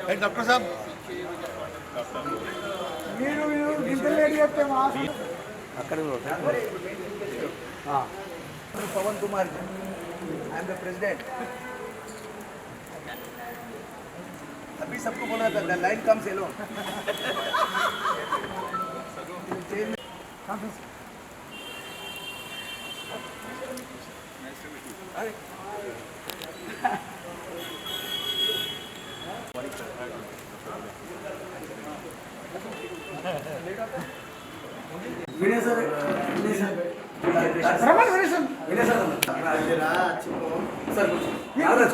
Doctor साहब Pawan Kumar I am the president. अभी सबको बोला था the line comes alone. Vinay sir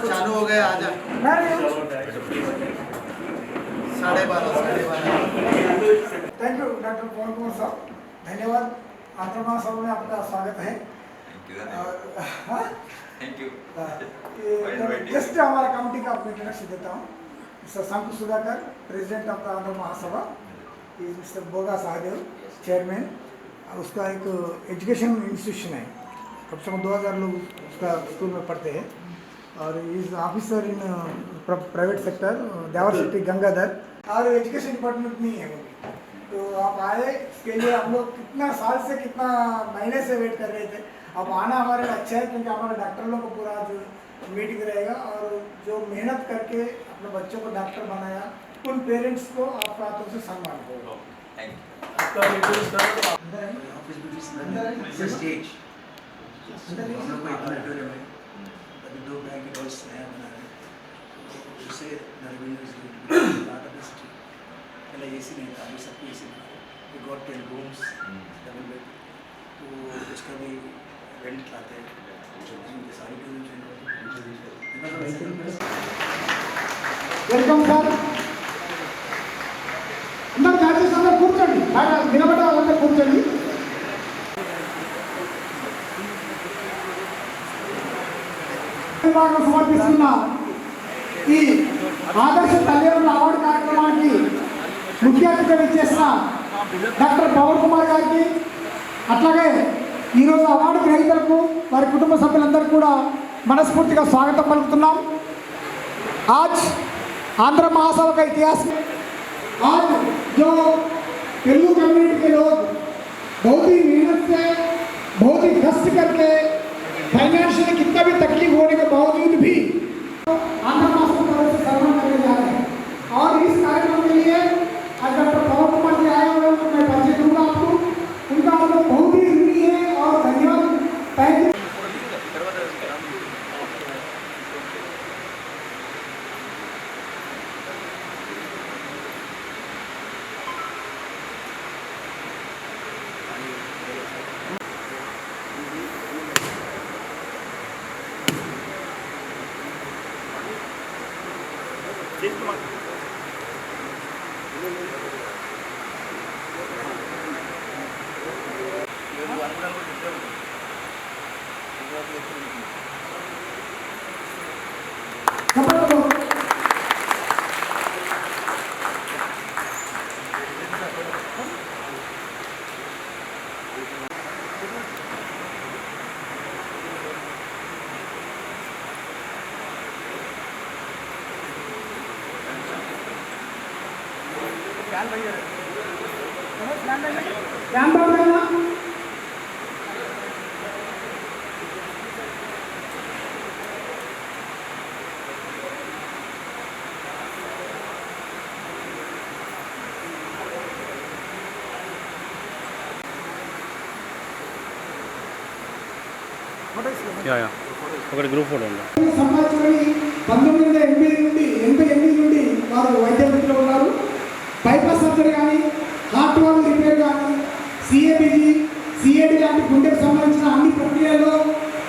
चालू हो गया आजा 12:30 thank you doctor Pawan Kumar साहब, धन्यवाद। आंध्र महासभा में आपका स्वागत है। Thank you. जस्ट हमारा कमेटी का आपको इंट्रोडक्शन देता हूँ। Mister Shanku Sudhakar, president of the Andhra Mahasabha, mister Boga Sahadev, chairman. उसका एक एजुकेशन इंस्टीट्यूशन है, कम से कम 2000 लोग उसका स्कूल में पढ़ते हैं। और is officer in private sector देवर सिटी गंगाधर, और एजुकेशन डिपार्टमेंट नहीं है वो। तो आप आए, इसके लिए हम लोग कितना साल से कितना महीने से वेट कर रहे थे। अब आना हमारे लिए अच्छा है, क्योंकि हमारे डॉक्टर लोग को पूरा जो मीटिंग रहेगा, और जो मेहनत करके अपने बच्चों को डॉक्टर बनाया, उन पेरेंट्स को आप हाथों से सम्मान करो। स्टेज हम लोग को ऑडिटोरियम में अभी 2 ब्रैकेट हॉल्स नया बना है, उससे पहले एसी नहीं था, अभी सबको एसी था। We got 10 rooms double bed, तो उसका भी रेंट लाते हैं। सारी वेलकम सर। अंदर जाते समय కూర్చోండి, నిలబడ్డ వాళ్ళందరూ కూర్చోండి। సమర్పిస్తున్న ఈ ఆదర్శ తల్లిదండ్రుల అవార్డు కార్యక్రమానికి ముఖ్య అతిథిగా ఇచ్చేసిన డాక్టర్ పవన్ కుమార్ గారికి, అట్లాగే ఈరోజు అవార్డు గ్రహీతలకు వారి కుటుంబ సభ్యులందరికీ కూడా మనస్ఫూర్తిగా స్వాగతం పలుకుతున్నాం। आज आंध्र महासभा का इतिहास में आज जो तेलुगु कम्युनिटी के लोग बहुत ही मेहनत से, बहुत ही कष्ट करके, फाइनेंशियली कितना भी तकलीफ होने के बावजूद भी आंध्र महासभा से सम्मान करने जा रहे हैं। और इस कार्यक्रम के लिए आज डॉक्टर पवन कुमार जी आए हुए हैं, मैं परिचय दूंगा आपको। उनका हम लोग बहुत ही ऋणी है और धन्यवाद। Thank you. ध्यान रखना। గ్రూప్ ఫోటో ఉంది। సంవత్సరం 1980 నుండి 88 నుండి వారు వైద్య వృత్తిలో ఉన్నారు। బైపాస్ సర్జరీ కానీ, హార్ట్ వాల్వ్ రిపేర్ కానీ, సిఏబిజి, సిఏడి లాంటి గుండెకు సంబంధించిన అన్ని ప్రక్రియల్లో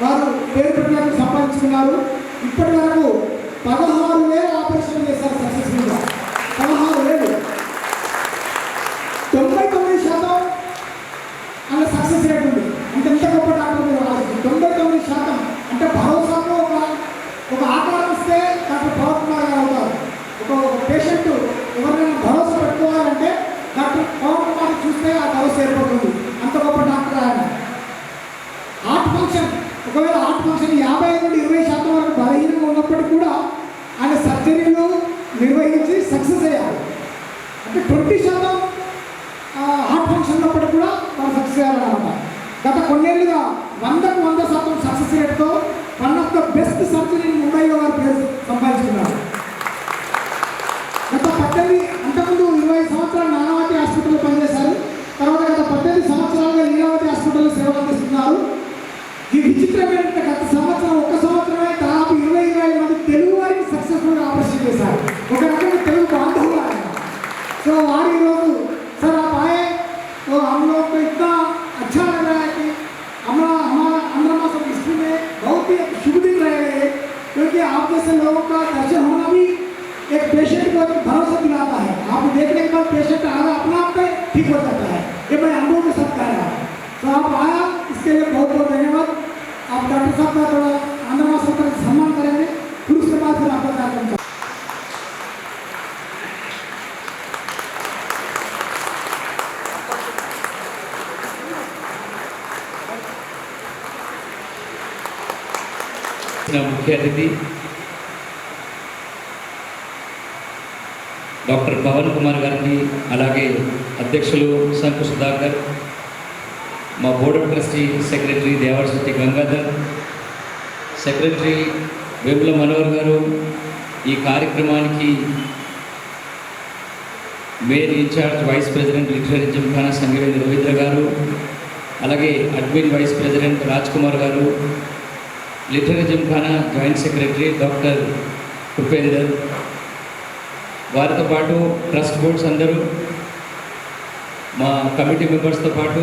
వారు పేరు ప్రఖ్యాతులు సంపాదించుకున్నారు। ఇప్పటి వరకు 16,000 ఆపరేషన్లు చేశారు సక్సెస్ఫుల్గా। 16,000, 99% అలా సక్సెస్ రేట్ ఉంది। అంటే ఎంత గొప్ప డాక్టర్ మీరు ఆలోచించి 99% అంటే భరోసాతో ఒక ఆకారం ఇస్తే డాక్టర్ పవన్ కుమార్ గారు అవుతారు। ఒక పేషెంట్ ఎవరైనా భరోసా పెట్టుకోవాలంటే డాక్టర్ పవన్ కుమార్ చూస్తే ఆ భరోసా ఏర్పడుతుంది। అంత గొప్ప డాక్టర్ ఆయన। హార్ట్ ఫంక్షన్, ఒకవేళ హార్ట్ ఫంక్షన్ 50 నుండి 20% వరకు బలహీనంగా ఉన్నప్పటికీ కూడా ఆయన సర్జరీలు నిర్వహించి కొన్నేళ్ళుగా 100% సక్సెస్ రేట్తో one of the best surgeon in ముంబైలో వారు పేరు సంపాదించుకున్నారు. గత 18 అంతకుముందు 20 సంవత్సరాలు నానావతి హాస్పిటల్లో పనిచేశారు. తర్వాత గత 18 సంవత్సరాలుగా లీలావతి హాస్పిటల్లో సేవలు అందిస్తున్నారు. ఈ విచిత్రమైన గత సంవత్సరం ఒక్క సంవత్సరమే దాదాపు 20 మంది తెలుగు వారికి సక్సెస్ఫుల్గా ఆపరేషన్ చేశారు. ఒక రకంగా తెలుగు బాంధవులు ఆయన. సో वार रोज सर आप आए तो हम लोग को इतना अच्छा लग रहा है कि हमारा 15 मास ऑफ हिस्ट्री में बहुत ही शुभ दिन रहेगा, क्योंकि आप जैसे लोगों का दर्शन होना भी एक पेशेंट को भरोसा दिलाता है. आप देखने के बाद पेशेंट आगे अपना आप पे ठीक हो जाता है. ये मैं अनुभव के साथ कह रहा हूँ. तो आप आया इसके लिए बहुत बहुत धन्यवाद. आप डॉक्टर साहब का थोड़ा 15 मास का सम्मान करेंगे, फिर उसके बाद फिर आपका कार्यक्रम. मुख्य अतिथि डॉक्टर पवन कुमार गारी अलागे अध्यक्षुलु संकु सुधाकर मा board of trustee secretary Devarshetty Gangadhar secretary Vemula Manohar garu ఈ కార్యక్రమానికి mayor in charge vice president literary gymkhana Sangaveda Ravindra garu అలాగే admin vice president Raj Kumar garu literary gymkhana joint secretary doctor Upender वारितो पाटू ट्रस्ट बोर्ड्स अंदरू मा कमिटी मेंबर्स तो पाटू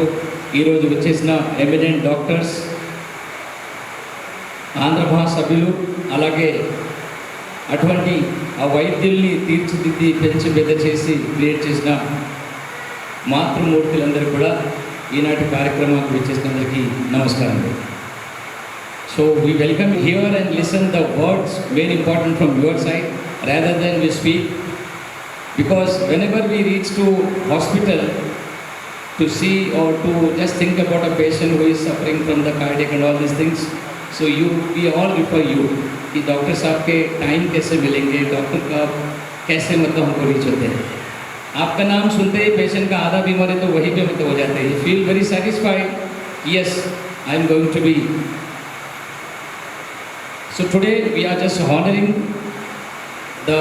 ई रोजु वच्चेसिन एमिनेंट डॉक्टर्स आंध्र भाषा सभ्युलु अलागे अटुवंटि आ वैद्युल्नि तीर्चिदिद्दी पेंचि पेद्द चेसी क्रिएट चेसिन मातृमूर्తులందరూ కూడా ఈనాటి కార్యక్రమానికి వచ్చేసినందరికీ నమస్కారం. So we welcome here and listen the words very important from your side rather than we speak, because whenever we reach to hospital to see or to just think about a patient who is suffering from the cardiac and all these things, so we all refer you कि doctor साहब के time कैसे मिलेंगे, doctor का कैसे मतलब हमको reach होते हैं. आपका नाम सुनते ही पेशेंट का आधा बीमारी तो वहीं पे मतलब हो जाते हैं. Feel very satisfied, yes I am going to be. So today we are just honoring the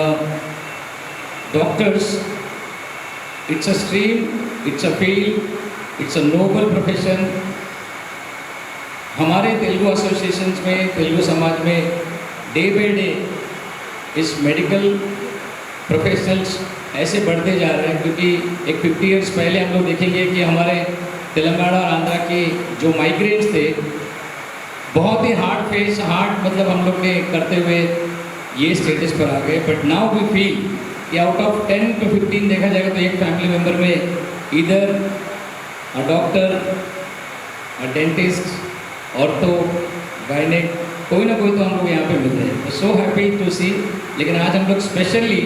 doctors. It's a stream, it's a field, it's a noble profession. हमारे तेलुगु एसोसिएशंस में, तेलुगु समाज में डे बाय डे इस medical professionals ऐसे बढ़ते जा रहे हैं, क्योंकि एक 50 इयर्स पहले हम लोग देखेंगे कि हमारे तेलंगाना और आंध्रा के जो माइग्रेंट्स थे बहुत ही हार्ड मतलब हम लोग ने करते हुए ये स्टेटस पर आ गए. बट नाउ वी फील कि आउट ऑफ 10 to 15 देखा जाएगा तो एक फैमिली मेम्बर में इधर a doctor, a dentist, ortho, gynaec, कोई ना कोई तो हम लोग यहाँ पे मिलते हैं. So happy to see. लेकिन आज हम लोग स्पेशली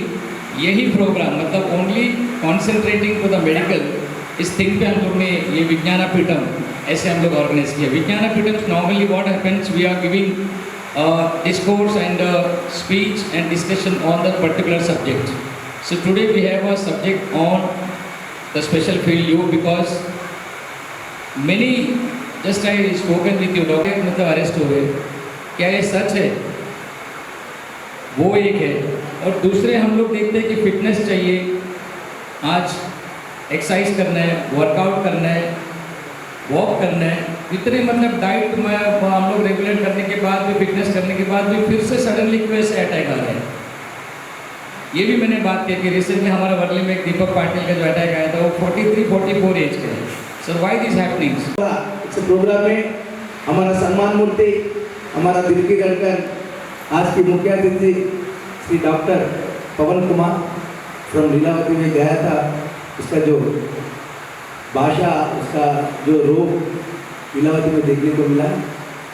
यही प्रोग्राम मतलब only concentrating to the medical इस थिंग पे हम लोग ने ये विज्ञानापीठम ऐसे हम लोग ऑर्गेनाइज किया. Vignanapeetham normally what happens, we are giving discourse and speech and discussion on the particular subject. So today we have a subject on the special field you, because many just I spoken with you doctor मतलब arrest हो गए. क्या ये सच है? वो एक है. और दूसरे हम लोग देखते हैं कि फिटनेस चाहिए, आज एक्सरसाइज करना है, वर्कआउट करना है, वॉक करना है, इतने मतलब डाइट में हम लोग रेगुलेट करने के बाद भी, फिटनेस करने के बाद भी फिर से सडनली क्यों से अटैक आ रहा है. ये भी मैंने बात की कि रिसेंटली हमारा वर्ली में एक दीपक पाटिल का जो अटैक आया था वो 43-44 एज के है. Sir why this happenings? इस प्रोग्राम में हमारा सम्मान मूर्ति, हमारा दिल की धड़कन, आज की मुख्य अतिथि श्री डॉक्टर पवन कुमार फ्रॉम लीलावती में गया था. उसका जो भाषा, उसका जो रूप लीलावती में देखने को मिला,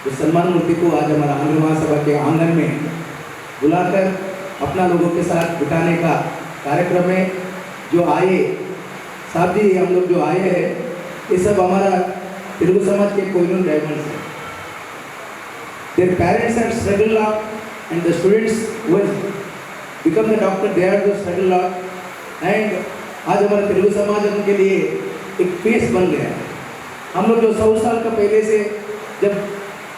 तो सम्मान मूर्ति को आज हमारा आंध्र महासभा के आंगन में बुलाकर अपना लोगों के साथ बिताने का कार्यक्रम में जो आए साहब जी, हम लोग जो आए हैं ये सब हमारा तेलुगु समाज के कोहिनूर डायमंड्स हैं. Their parents have struggled a lot and the students who have become the doctor, they have to struggle a lot. And आज हमारा तेलुगु समाज उनके लिए एक फेस बन गया है. हम लोग जो 100 साल का पहले से जब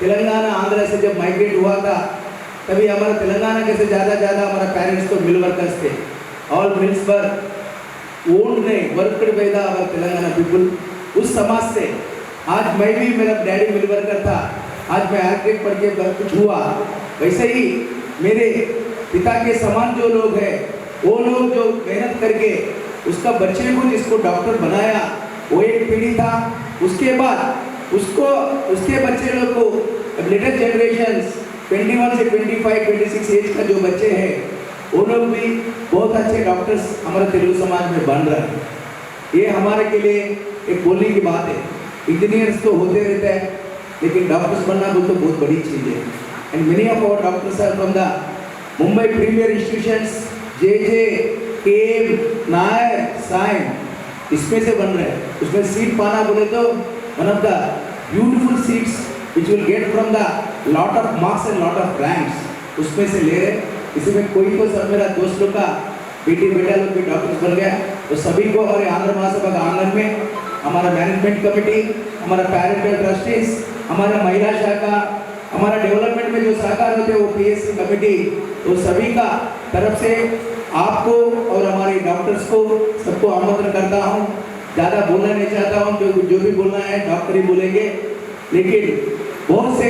तेलंगाना आंध्र से जब माइग्रेट हुआ था, तभी हमारा तेलंगाना के से ज़्यादा हमारा पेरेंट्स तो मिल वर्कर्स थे। ऑल मिल्स पर ओन्ड नहीं, worked by the our Telangana people. उस समाज से आज मैं भी, मेरा डैडी मिल वर्कर था, आज मैं आर्किटेक्ट पढ़ के कुछ हुआ। वैसे ही मेरे पिता के समान जो लोग हैं, वो लोग जो मेहनत करके उसका बच्चे को जिसको डॉक्टर बनाया, वो एक पीढ़ी था। उसके बाद उसको, उसके बच्चे लोग को लेटेस्ट जनरेशंस 21 से 25, 26 एज का जो बच्चे हैं, वो लोग भी बहुत अच्छे डॉक्टर्स हमारे तेलुगु समाज में बन रहे हैं। ये हमारे के लिए एक बोलने की बात है। इंजीनियर्स तो होते रहते हैं, लेकिन डॉक्टर्स बनना तो बहुत बड़ी चीज़ है। And many of our doctors are from the Mumbai premier institutions, JJ, KM, Nair, Sion, इसमें से बन रहे हैं। उसमें सीट पाना बोले तो one of the beautiful seats which will get from the lot of marks and lot of ranks, उसमें से ले रहे। इसमें कोई तो सब मेरा दोस्त लोग का बेटी बेटा लोग भी डॉक्टर्स बन गया। तो सभी को और आंध्र महासभा का आंगन में हमारा मैनेजमेंट कमेटी, हमारा पेरेंटल ट्रस्टीज, हमारा महिला शाखा, हमारा डेवलपमेंट में जो सहकार होते हैं वो PSC कमेटी, तो सभी का तरफ से आपको और हमारे डॉक्टर्स को सबको आमंत्रण करता हूँ। ज़्यादा बोलना नहीं चाहता हूँ, जो भी बोलना है डॉक्टर ही बोलेंगे। लेकिन बहुत से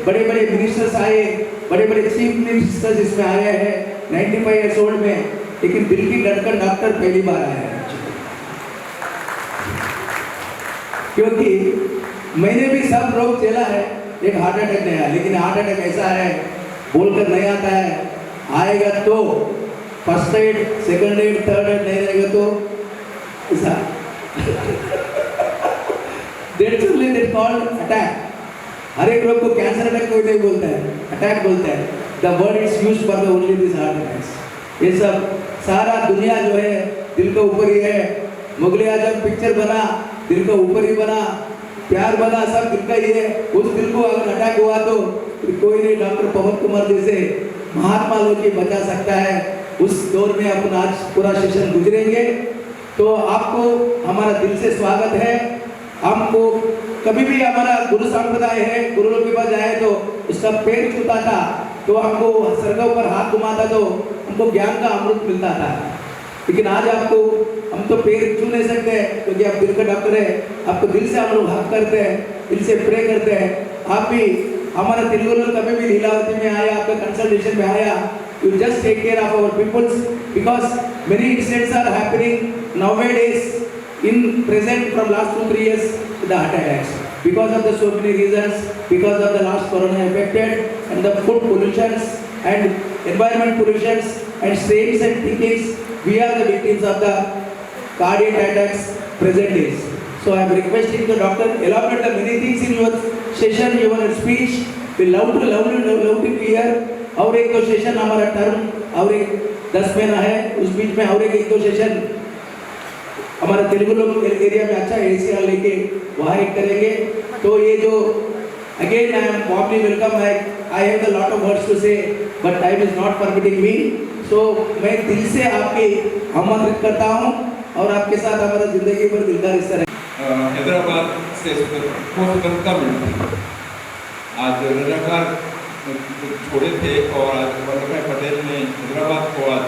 बड़े बड़े मिनिस्टर्स आए, बड़े बड़े चीफ मिनिस्टर्स इसमें आए हैं 95 ईयर्स ओल्ड में, लेकिन दिल की धड़कन डॉक्टर पहली बार आया है। क्योंकि मैंने भी सब रोग झेला है, एक हार्ट अटैक नहीं आया, लेकिन हार्ट अटैक ऐसा है बोलकर नहीं आता है। आएगा तो first aid, second aid, third aid, नहीं रहेगा तो ऐसा that's only that called attack. हर एक लोग को कैंसर अटैक कोई नहीं बोलता है, अटैक बोलता है। The word is used for the only this heart attacks. ये सब सारा दुनिया जो है दिल के ऊपर ही है। मुगले आजम पिक्चर बना, दिल के ऊपर ही बना, प्यार बना, सब दिल का ही है। उस दिल को अगर अटैक हुआ तो कोई नहीं डॉक्टर पवन कुमार जैसे महात्मा लोग की बचा सकता है। उस दौर में अपन आज पूरा सेशन गुजरेंगे, तो आपको हमारा दिल से स्वागत है। हमको कभी भी हमारा गुरु संप्रदाय है, गुरु लोग के पास जाए तो उसका पैर छूता था, तो हमको सरगों पर हाथ घुमाता तो हमको ज्ञान का अमृत मिलता था। लेकिन आज आपको हम तो पैर छू नहीं सकते क्योंकि आप दिल का डॉक्टर है। आपको दिल से हम लोग हक करते हैं, दिल से प्रे करते हैं। आप भी हमारा तेलुगु लोग कभी भी लीलावती में आया, आपका कंसल्टेशन में आया, you just take care of our peoples, because many incidents are happening nowadays in present from last 2-3 years the heart attacks because of the so many reasons, because of the last corona affected and the food pollutions and environment pollutions and strains and thinkings. We are the victims of the cardiac attacks present days. So I am requesting the doctor elaborate the many things in your session, your speech. We love to hear. और एक दो session हमारा term और एक 10 महीना है, उस बीच में और एक दो सेशन हमारा तेलुगु लोग एरिया में अच्छा एशिया लेके वहाँ एक करेंगे। तो ये जो again I am warmly welcome, I have the lot of words to say but time is not permitting me. So मैं दिल से आपके आमंत्रित करता हूँ और आपके साथ हमारा जिंदगी पर दिल का रिश्ता है। हैदराबाद से स्वतंत्रता मिली। आज रजाकार छोड़े थे और आज वल्लभ भाई पटेल ने हैदराबाद को आज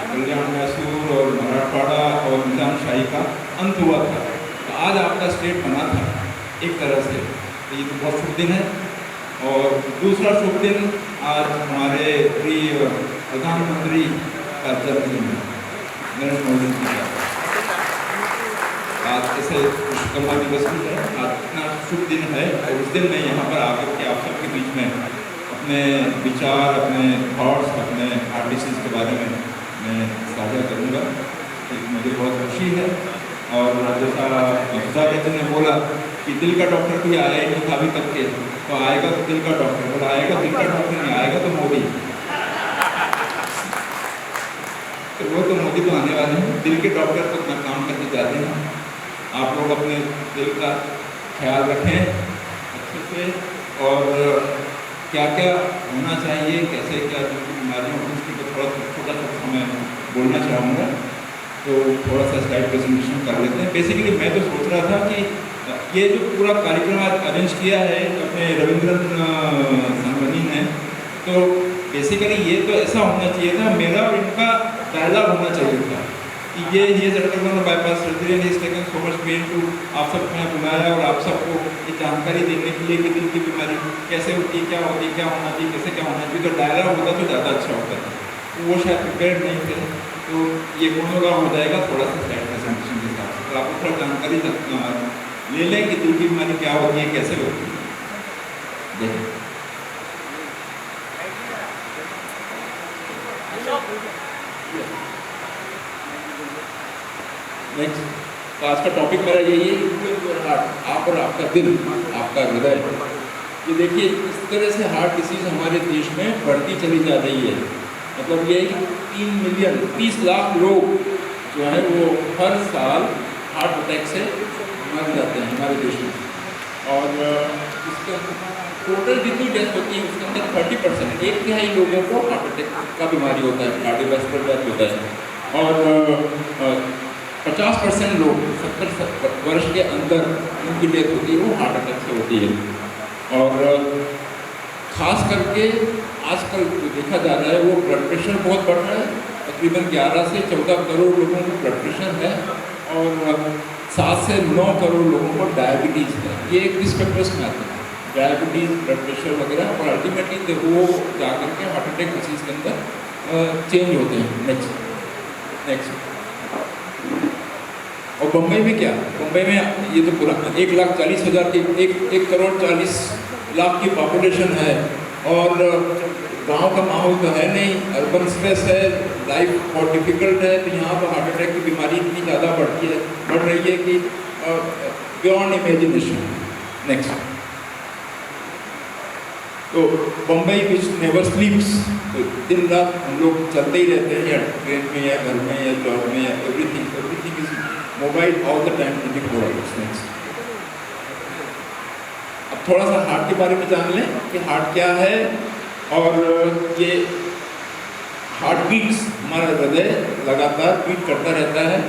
कल्याण मैसूर और मराठवाड़ा और निजामशाही का अंत हुआ था। तो आज आपका स्टेट बना था एक तरह से, तो ये तो बहुत शुभ दिन है। और दूसरा शुभ दिन आज हमारे प्रिय प्रधानमंत्री का जन्मदिन है, नरेंद्र मोदी जी का। आज ऐसे विश्वकर्मा दिवस भी है, आज इतना शुभ दिन है और उस दिन मैं यहाँ पर आकर के आप सबके बीच में अपने विचार, अपने थॉट्स, अपने आर्टिस्ट के बारे में मैं साझा करूँगा। मुझे बहुत खुशी है। और जैसा सुजाता जी ने बोला कि दिल का डॉक्टर भी आया ही नहीं था अभी तक के, तो आएगा तो दिल का डॉक्टर, बोला आएगा दिल का डॉक्टर नहीं आएगा तो मोदी। तो वो तो मोदी तो आने वाले हैं, दिल के डॉक्टर तो अपना काम करके जाते हैं। आप लोग अपने दिल का ख्याल रखें अच्छे से, और क्या क्या होना चाहिए, कैसे क्या दिल की बीमारियाँ होती हैं, उसके ऊपर थोड़ा छोटा सा मैं बोलना चाहूँगा। तो थोड़ा सा स्लाइड प्रेजेंटेशन कर लेते हैं। बेसिकली मैं तो सोच रहा था कि ये जो पूरा कार्यक्रम आज अरेंज किया है अपने रविंद्रन संगनी ने, तो बेसिकली ये तो ऐसा होना चाहिए था, मेरा और इनका डायलॉग होना चाहिए था कि ये undergone bypass surgery and is taken so much pain too, आप सबको यहाँ बुलाया और आप सबको ये जानकारी देने के लिए कि दिल की बीमारी कैसे होती है, क्या होती है, क्या होना चाहिए, कैसे क्या होना चाहिए, तो डायलॉग होता तो ज़्यादा अच्छा होता था। तो वो शायद प्रिपेयर नहीं थे, तो ये मोनोलॉग हो जाएगा थोड़ा सा स्लाइड प्रेजेंटेशन के हिसाब से, तो आपको थोड़ा जानकारी ले लें कि दिल की बीमारी क्या होती है, कैसे होती है। देखिए नेक्स्ट, तो आज का टॉपिक मेरा यही है कि हार्ट, आप और आपका दिल, आपका हृदय। ये देखिए इस तरह से हार्ट डिसीज हमारे देश में बढ़ती चली जा रही है। मतलब ये है कि 3 मिलियन 30 लाख लोग जो हैं वो हर साल हार्ट अटैक से मर जाते हैं हमारे देश में, और इसका टोटल जितनी डेथ होती है उसके अंदर 30%, 1/3 लोगों को हार्ट अटैक का बीमारी होता है, कार्डियोवैस्कुलर डेथ होता है, और 50% लोग 70 वर्ष के अंदर उनकी डेथ होती है वो हार्ट अटैक से होती है। और ख़ास करके आजकल जो देखा जा रहा है वो ब्लड प्रेशर बहुत बढ़ रहा है, तकरीबन 11 से 14 करोड़ लोगों को ब्लड प्रेशर है, और 7 से 9 करोड़ लोगों को डायबिटीज़ है। ये एक रिस्क फैक्टर्स में आते हैं, डायबिटीज़, ब्लड प्रेशर वगैरह, और अल्टीमेटली वो जाकर के हार्ट अटैक डिसीज़ के अंदर चेंज होते हैं। नेक्स्ट और बम्बई में क्या, बम्बई में ये तो पूरा 1,40,000 की 1 करोड़ 40 लाख की पॉपुलेशन है, और गांव का माहौल तो है नहीं, अर्बन स्ट्रेस है, लाइफ बहुत डिफिकल्ट है, तो यहाँ पर हार्ट अटैक की बीमारी इतनी ज़्यादा बढ़ रही है कि बियॉन्ड इमेजिनेशन। नेक्स्ट, तो बम्बई विच नेवर स्लीप्स, तो दिन रात हम लोग चलते ही रहते हैं, या ट्रेन में या घर में या जॉब में, या everything is mobile all the time 24 hours. Next, अब थोड़ा सा हार्ट के बारे में जान लें कि हार्ट क्या है, और ये हार्ट बीट्स, हमारा हृदय लगातार बीट करता रहता है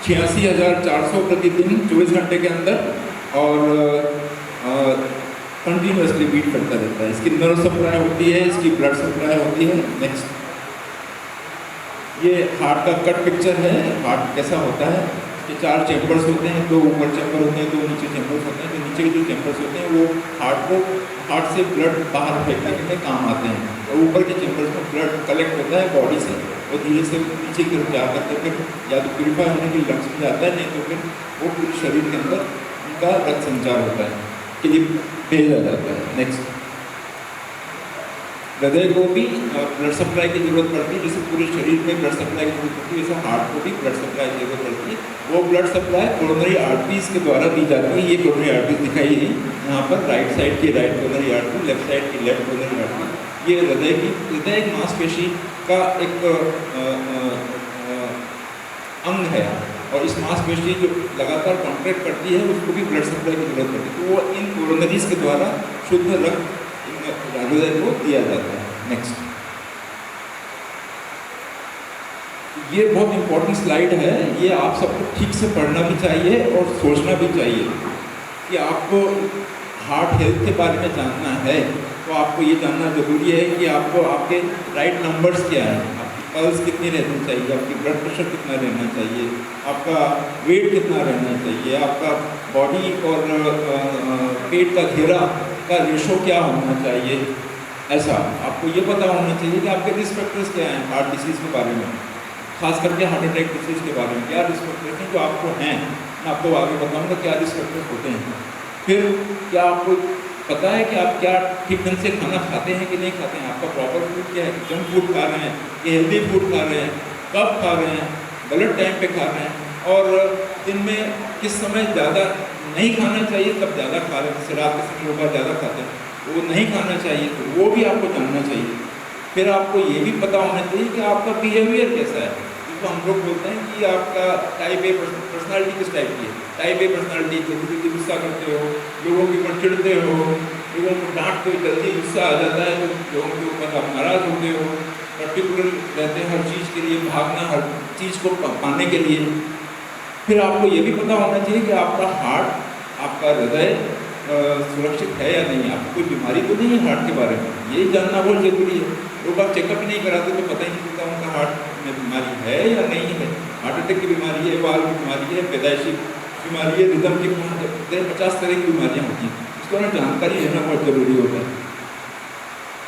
86,400 प्रतिदिन 24 घंटे के अंदर, और कंटिन्यूसली बीट करता रहता है। इसकी नर्व सप्लाई होती है, इसकी ब्लड सप्लाई होती है। नेक्स्ट, ये हार्ट का कट पिक्चर है, हार्ट कैसा होता है। इसके 4 चैम्बर्स होते हैं, 2 ऊपर चैम्बर होते हैं, 2 नीचे चैम्बर्स होते हैं। तो नीचे के जो चैम्बर्स होते हैं वो हार्ट से ब्लड बाहर फेंकने के काम आते हैं, और ऊपर के चैम्बर्स में ब्लड कलेक्ट होता है बॉडी से, और धीरे से नीचे की तरफ जाकर के फिर या तो प्यूरिफाई होने के लंग्स में जाता है, नहीं तो फिर वो पूरे शरीर के अंदर उनका रक्त संचार होता है के लिए भेजा जाता है। नेक्स्ट, हृदय को भी ब्लड सप्लाई की जरूरत पड़ती है, जैसे पूरे शरीर में ब्लड सप्लाई की जरूरत पड़ती है, वैसे हार्ट को भी ब्लड सप्लाई की जरूरत पड़ती है। वो ब्लड सप्लाई कोरोनरी आर्टरीज के द्वारा दी जाती है। ये कोरोनरी आर्टरीज दिखाई है यहाँ पर, राइट साइड की right coronary artery, left side की लेफ्ट कोरोनरी आर्टरी। ये हृदय एक मांसपेशी का एक अंग है, और इस मांसपेशी जो लगातार कॉन्ट्रैक्ट करती है उसको भी ब्लड सप्लाई की जरूरत पड़ती है, तो वो इन कोरोनरीज के द्वारा शुद्ध रक्त हृदय को दिया जाता है। नेक्स्ट, ये बहुत इंपॉर्टेंट स्लाइड है, ये आप सबको ठीक से पढ़ना भी चाहिए और सोचना भी चाहिए कि आपको हार्ट हेल्थ के बारे में जानना है, तो आपको ये जानना जरूरी है कि आपको आपके राइट नंबर्स क्या हैं, आपकी पल्स कितनी रहनी चाहिए, आपकी ब्लड प्रेशर कितना रहना चाहिए, आपका वेट कितना रहना चाहिए, आपका बॉडी और पेट का घेरा का रेशो क्या होना चाहिए। ऐसा आपको ये पता होना चाहिए कि आपके रिस्क फैक्टर्स क्या हैं हार्ट डिसीज़ के बारे में, खास करके हार्ट अटैक डिसीज़ के बारे में क्या रिस्क फैक्टर्स हैं जो आपको हैं। मैं आपको आगे बताऊंगा क्या रिस्क फैक्टर्स होते हैं। फिर क्या आपको पता है कि आप क्या ठीक ढंग से खाना खाते हैं कि नहीं खाते हैं, आपका प्रॉपर फूड क्या है, जंक फूड खा रहे हैं कि हेल्दी फूड खा रहे हैं, कब खा रहे हैं, गलत टाइम पे खा रहे हैं, और दिन में किस समय ज़्यादा नहीं खाना चाहिए तब ज़्यादा खा रहे हैं, जैसे रात के समय लोग ज़्यादा खाते हैं वो नहीं खाना चाहिए, तो वो भी आपको जानना चाहिए। फिर आपको ये भी पता होना चाहिए कि आपका बिहेवियर कैसा है, जिसको हम लोग बोलते हैं कि आपका टाइप ए पर्सनालिटी किस टाइप की है। टाइप ए पर्सनालिटी, जल्दी गुस्सा करते हो, लोगों के ऊपर चिढ़ते हो, लोगों को डांटते हो, जल्दी गुस्सा आ जाता है तो लोगों के ऊपर आप नाराज़ होते हो, पर्टिकुलर रहते हैं हर चीज़ के लिए भागना, हर चीज़ को पाने के लिए। फिर आपको ये भी पता होना चाहिए कि आपका हार्ट आपका हृदय सुरक्षित है या नहीं, आपको कोई बीमारी तो नहीं है हार्ट के बारे में, ये जानना बहुत जरूरी है। लोग आप चेकअप ही नहीं कराते तो पता ही नहीं चलता उनका हार्ट में बीमारी है या नहीं है। हार्ट अटैक की बीमारी है, वाल्व की बीमारी है, पैदाइशी बीमारी है, रिदम की 50 तरह की बीमारियाँ होती हैं, इसके बारे में जानकारी लेना बहुत जरूरी होता है।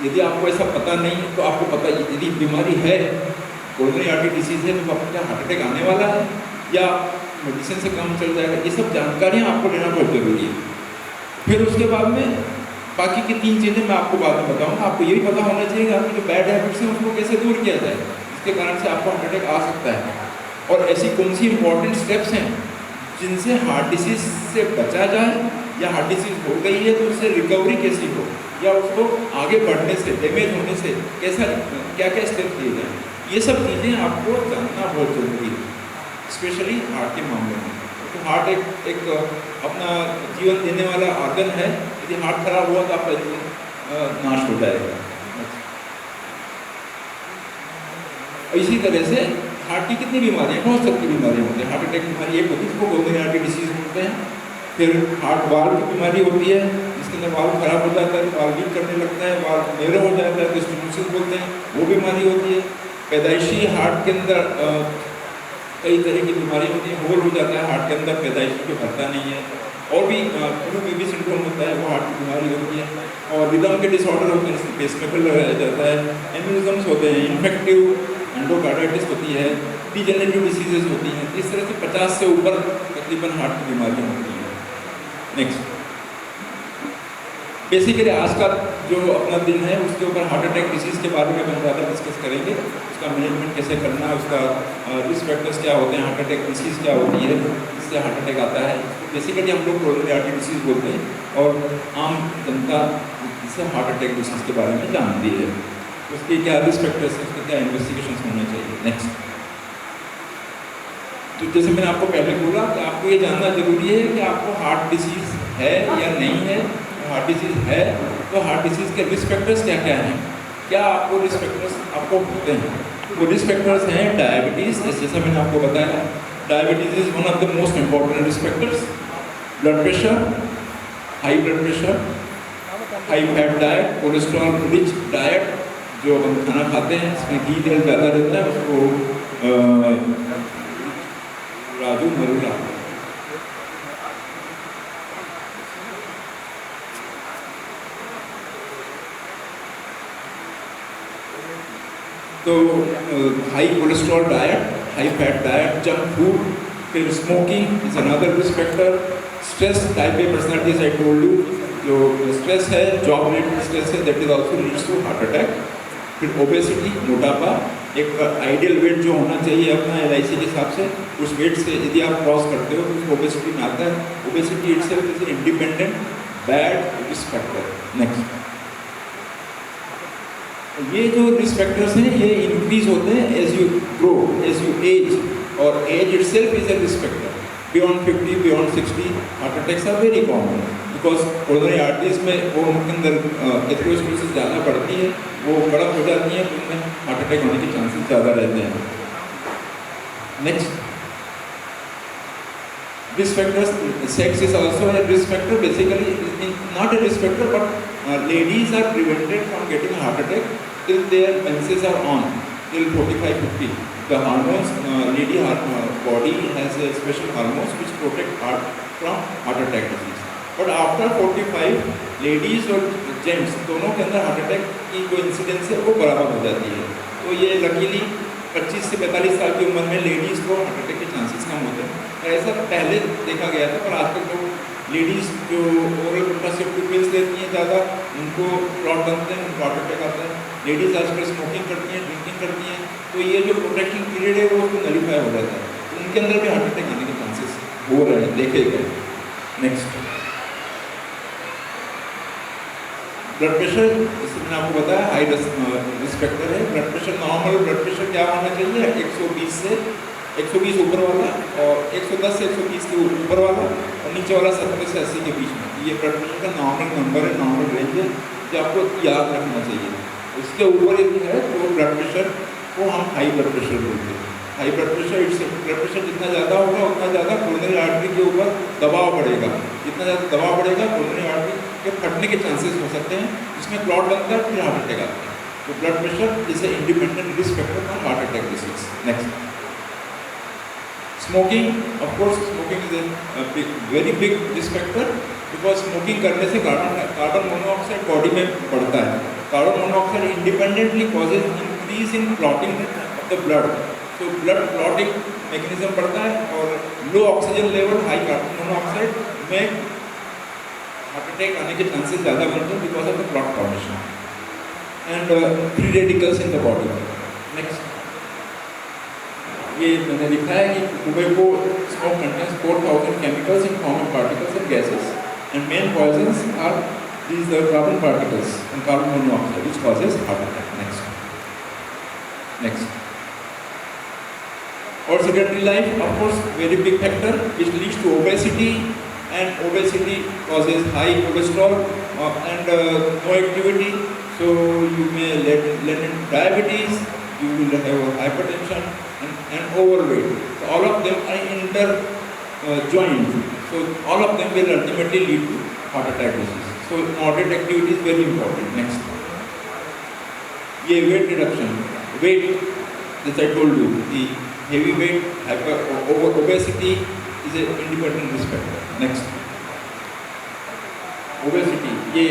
यदि आपको ऐसा पता नहीं है तो आपको पता, यदि बीमारी है, कोरोनरी आर्टरी डिसीज है, तो आपको क्या हार्ट अटैक आने वाला है या मेडिसिन से काम चल जाएगा, ये सब जानकारियाँ आपको लेना बहुत जरूरी है। फिर उसके बाद में बाकी की 3 चीज़ें मैं आपको बाद में बताऊँगा। आपको ये भी पता होना चाहिए कि आपकी जो बैड हैबिट्स हैं उसको कैसे दूर किया जाए, इसके कारण से आपको हार्ट अटैक आ सकता है, और ऐसी कौन सी इंपॉर्टेंट स्टेप्स हैं जिनसे हार्ट डिसीज से बचा जाए, या हार्ट डिसीज हो गई है तो उससे रिकवरी कैसी हो, या उसको आगे बढ़ने से, डैमेज होने से कैसा, क्या क्या स्टेप लिए जाए, ये सब चीज़ें आपको जानना बहुत जरूरी है, स्पेशली हार्ट के मामले में। तो हार्ट एक अपना जीवन देने वाला ऑर्गन है, यदि हार्ट खराब हुआ तो आपका जीवन नाश हो जाएगा। इसी तरह से हार्ट की कितनी बीमारियाँ, बहुत सारी बीमारियाँ होती हैं। हार्ट अटैक की बीमारी एक होती है जिसको कोरोनरी आर्टरी डिसीज बोलते हैं। फिर हार्ट वाल्व की बीमारी होती है जिसके अंदर वाल्व खराब हो जाता है, वाल्व लीक करने लगता है, वाल्व नेरो हो जाता है तो स्टेनोसिस बोलते हैं, वो बीमारी होती है। पैदाइशी हार्ट के अंदर कई तरह की बीमारी होती है, होल हो जाता है हार्ट के अंदर, पैदाइशी जो भरता नहीं है, और भी बेबी सिंड्रोम होता है, वो हार्ट की बीमारी होती है। और रिदम के डिसऑर्डर होते हैं, इसमें पेसमेकर लगाया जाता है, एन्यूरिज्म्स होते हैं, इन्फेक्टिव एंडोकार्डाइटिस होती है, डिजेनरेटिव डिसीजेज होती हैं। इस तरह से 50 से ऊपर तकरीबन हार्ट की बीमारियाँ होती हैं। नेक्स्ट, बेसिकली आज का जो अपना दिन है उसके ऊपर हार्ट अटैक डिसीज़ के बारे में हम ज़्यादा डिस्कस करेंगे, उसका मैनेजमेंट कैसे करना है, उसका रिस्क फैक्टर्स क्या होते हैं, हार्ट अटैक डिसीज़ क्या होती है, इससे हार्ट अटैक आता है। बेसिकली हम लोग कोरोनरी आर्टरी डिसीज़ बोलते हैं, और आम जनता इससे हार्ट अटैक डिसीज़ के बारे में जानती है, उसके क्या रिस्क फैक्टर्स हैं, उसके क्या इन्वेस्टिगेशन होने चाहिए। नेक्स्ट, तो जैसे मैंने आपको पहले बोला कि आपको ये जानना जरूरी है कि आपको हार्ट डिसीज़ है या नहीं है। हार्ट डिसीज़ है तो हार्ट डिसीज़ के रिस्क फैक्टर्स क्या क्या हैं, क्या आपको रिस्क फैक्टर्स आपको होते हैं। वो रिस्क फैक्टर्स हैं डायबिटीज़, जैसा मैंने आपको बताया, diabetes is one of the most important risk factors. Blood pressure, high blood pressure, high fat diet, cholesterol rich diet, जो हम खाना खाते हैं इसमें घी तेल ज़्यादा रहता है, उसको राजू मरुला तो high cholesterol diet, high fat diet, junk food, फिर smoking is another risk factor. Stress, type A personalities I told you, जो स्ट्रेस है, जॉब रिलेटेड स्ट्रेस है, that is also leads to heart attack. फिर obesity, मोटापा, एक ideal weight जो होना चाहिए अपना LIC के हिसाब से, उस वेट से यदि आप क्रॉस करते हो तो उसको ओबेसिटी में आता है। Obesity itself is independent bad risk factor. Next, ये जो रिस्क फैक्टर्स हैं ये इंक्रीज होते हैं as you grow, as you age, और age itself is a risk factor. Beyond 50, beyond 60 heart attacks are very common, because coronary arteries में वो उनके अंदर एथेरोस्क्लेरोसिस ज़्यादा बढ़ती है, वो कड़क हो जाती है, उनमें हार्ट अटैक होने के चांसेस ज़्यादा रहते हैं। Next, risk factors, sex is also a risk factor, basically not a risk factor, but ladies are prevented from getting a heart attack till their menses are on, till 45-50. The hormones, lady body has a special hormones which protect heart from heart attack disease. But after 45, ladies और gents दोनों के अंदर heart attack की जो incidence है वो बराबर हो जाती है। तो ये लकीली 25 से 45 साल की उम्र में लेडीज़ को हार्ट अटैक के चांसेस कम होते हैं। ऐसा पहले देखा गया था, पर आजकल जो लेडीज़ जो ओरल कंट्रासेप्टिव पिल्स लेती हैं ज़्यादा, उनको क्लॉट बनते हैं, उनको हार्ट अटैक आता है। लेडीज़ आजकल स्मोकिंग करती हैं, ड्रिंकिंग करती हैं, तो ये जो प्रोटेक्शन पीरियड है वो उसको नलीफाई हो जाता है, तो उनके अंदर भी हार्ट अटैक आने के चांसेस हो रहे हैं, देखे गए। नेक्स्ट, ब्लड प्रेशर, जैसे मैंने आपको बताया हाई रिस्क फैक्टर है। Blood pressure, normal blood pressure क्या होना चाहिए, 120 से 120 ऊपर वाला, और 110 से 130 के ऊपर वाला, और नीचे वाला 70 से 80 के बीच में। ये ब्लड प्रेशर का नॉर्मल नंबर है, नॉर्मल रेंज है, जो आपको याद रखना चाहिए। उसके ऊपर यदि है तो ब्लड प्रेशर को हम हाई ब्लड प्रेशर बोलते हैं। High blood pressure, blood pressure जितना ज़्यादा होगा उतना ज़्यादा कोरोनरी आर्टरी के ऊपर दबाव बढ़ेगा, जितना ज़्यादा दबाव बढ़ेगा कोरोनरी आर्टरी के फटने के चांसेस हो सकते हैं, जिसमें क्लॉट बनता है, फिर हार्ट अटैक आता है। तो blood pressure is a independent risk factor for heart attack disease. Next, smoking, of course smoking is a very big risk factor, because smoking करने से कार्बन मोनोऑक्साइड बॉडी में बढ़ता है। Carbon monoxide independently causes increase in clotting of the blood, तो blood clotting mechanism बढ़ता है और low oxygen level, high carbon monoxide में हार्ट अटैक आने के चांसेस ज़्यादा बनते हैं because of the clot formation and free radicals in the body. Next, ये मैंने लिखा है कि tobacco smoke contains 4000 chemicals in form of particles and gases and main poisons are these the carbon particles and carbon monoxide which causes heart attack. Next. Or sedentary life, of course, very big factor which leads to obesity, and obesity causes high cholesterol and no activity. So you may lead in diabetes, you will have hypertension and overweight. So all of them are interjoined. So all of them will ultimately lead to heart attack disease. So moderate activity is very important. Next, ये weight reduction, weight, as I told you, the heavy weight, obesity is an independent risk factor. Next, obesity, ये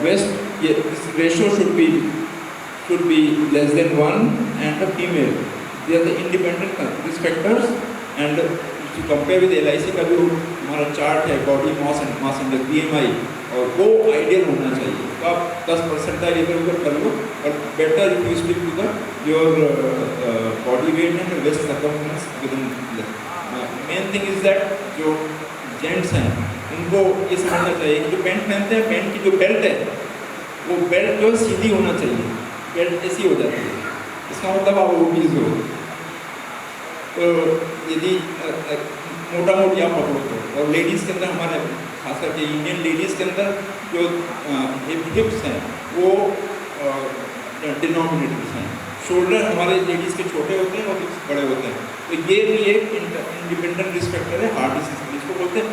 this ratio should be less than 1, and a female, they are the independent risk factors. And to compare with LIC का जो हमारा chart है body mass index BMI, और वो ideal होना चाहिए। तो आप 10% इधर उधर कर लो, और better if you stick to the your body weight and waist circumference within. Main thing is that जो जेंट्स हैं उनको ये समझना चाहिए कि जो पैंट पहनते हैं, पैंट की जो बेल्ट है वो बेल्ट जो सीधी होना चाहिए, बेल्ट ऐसी हो जाती है, इसका मतलब आप ओबीज हो। तो यदि मोटा मोटी आप पकड़ो तो, और लेडीज़ के अंदर हमारे खास करके इंडियन लेडीज़ के अंदर जो हिप्स हैं वो डिनोमिनेटर्स हैं, शोल्डर हमारे लेडीज़ के छोटे होते हैं और हिप्स बड़े होते हैं। तो ये भी एक इंडिपेंडेंट रिस्क फैक्टर है हार्ट डिसीज, जिसको बोलते हैं